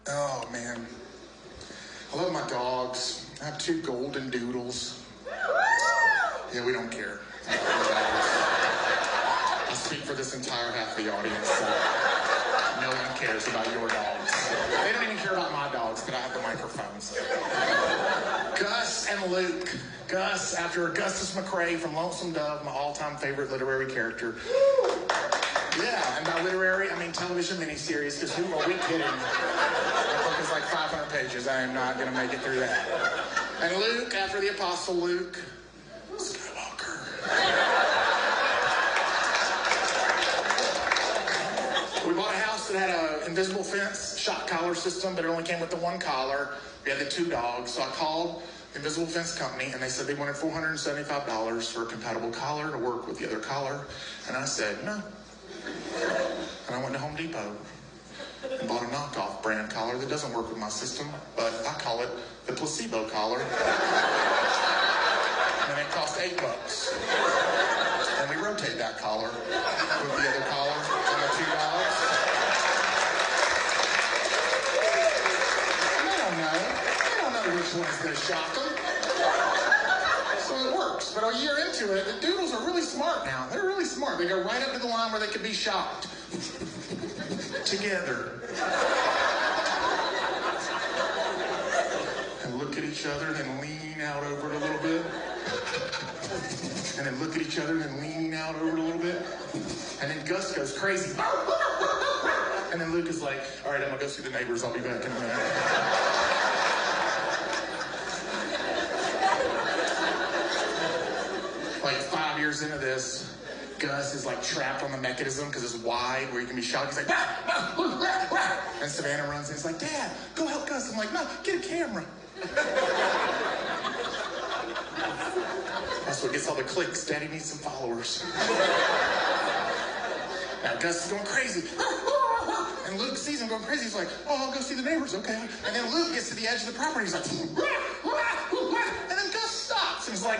Oh, man. I love my dogs. I have 2 golden doodles. Yeah, we don't care. I speak for this entire half of the audience, so no one cares about your dogs. They don't even care about my dogs, but I have the microphones. Gus and Luke. Gus, after Augustus McCrae from Lonesome Dove, my all-time favorite literary character. Yeah, and by literary, I mean television miniseries, because who are we kidding? That book is like 500 pages. I am not going to make it through that. And Luke, after the Apostle Luke Skywalker. We bought a house that had an invisible fence, shock collar system, but it only came with the 1 collar. We had the 2 dogs, so I called the invisible fence company, and they said they wanted $475 for a compatible collar to work with the other collar. And I said, no. And I went to Home Depot and bought a knockoff brand collar that doesn't work with my system, but I call it the placebo collar. And it cost $8. And we rotate that collar with the other collar on the 2 dogs. And they don't know. They don't know which one is going to shock them. So it works. But a year into it, the doodles are really smart now. They're really smart. They go right up to the line where they could be shocked. Together. And look at each other, then lean out over it a little bit. And then look at each other, then lean out over it a little bit. And then Gus goes crazy. And then Luke is like, all right, I'm going to go see the neighbors. I'll be back in a minute. Like 5 years into this, Gus is like trapped on the mechanism because it's wide where he can be shocked. He's like, and Savannah runs in. He's like, Dad, go help Gus. I'm like, no, get a camera. That's what gets all the clicks. Daddy needs some followers. Now Gus is going crazy. And Luke sees him going crazy. He's like, oh, I'll go see the neighbors, okay. And then Luke gets to the edge of the property. He's like, and then Gus stops. And he's like,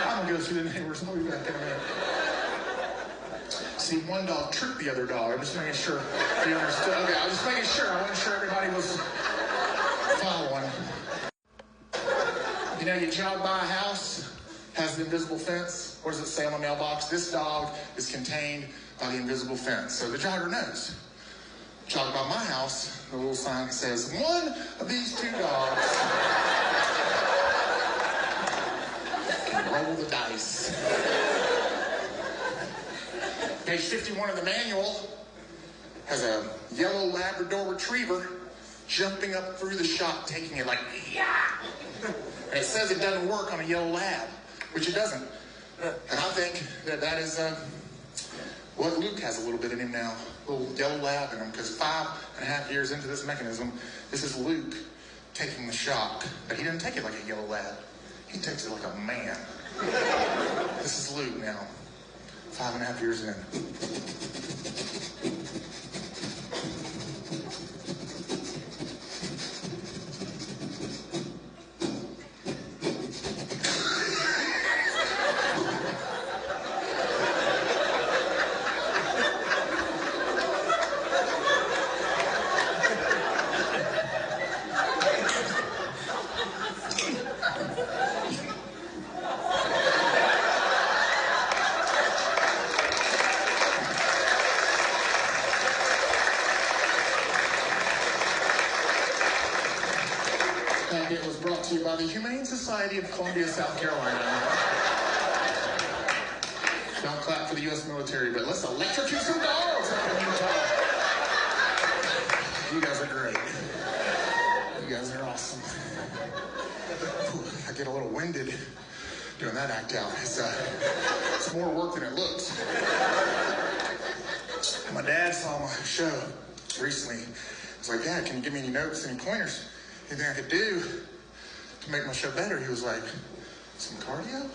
I'm going to go see the neighbors. I'll be back in a minute. See, 1 dog tricked the other dog. I'm just making sure you understood. Okay, I was just making sure. I wasn't sure everybody was following. You know, you jog by a house, has the invisible fence. What does it say on the mailbox? This dog is contained by the invisible fence. So the jogger knows. Jog by my house, the little sign says, 1 of these 2 dogs can roll the dice. Page 51 of the manual has a yellow Labrador retriever jumping up through the shop, taking it like, yeah! And it says it doesn't work on a yellow lab, which it doesn't. And I think that is what Luke has a little bit in him now, a little yellow lab in him, because 5.5 years into this mechanism, this is Luke taking the shock. But he doesn't take it like a yellow lab. He takes it like a man. This is Luke now. 5.5 years in. It was brought to you by the Humane Society of Columbia, South Carolina. Don't clap for the U.S. military, but let's electrocute some dogs out in Utah. You guys are great. You guys are awesome. I get a little winded doing that act out. It's more work than it looks. My dad saw my show recently. He's like, Dad, can you give me any notes, any pointers? Anything I could do to make my show better? He was like, some cardio?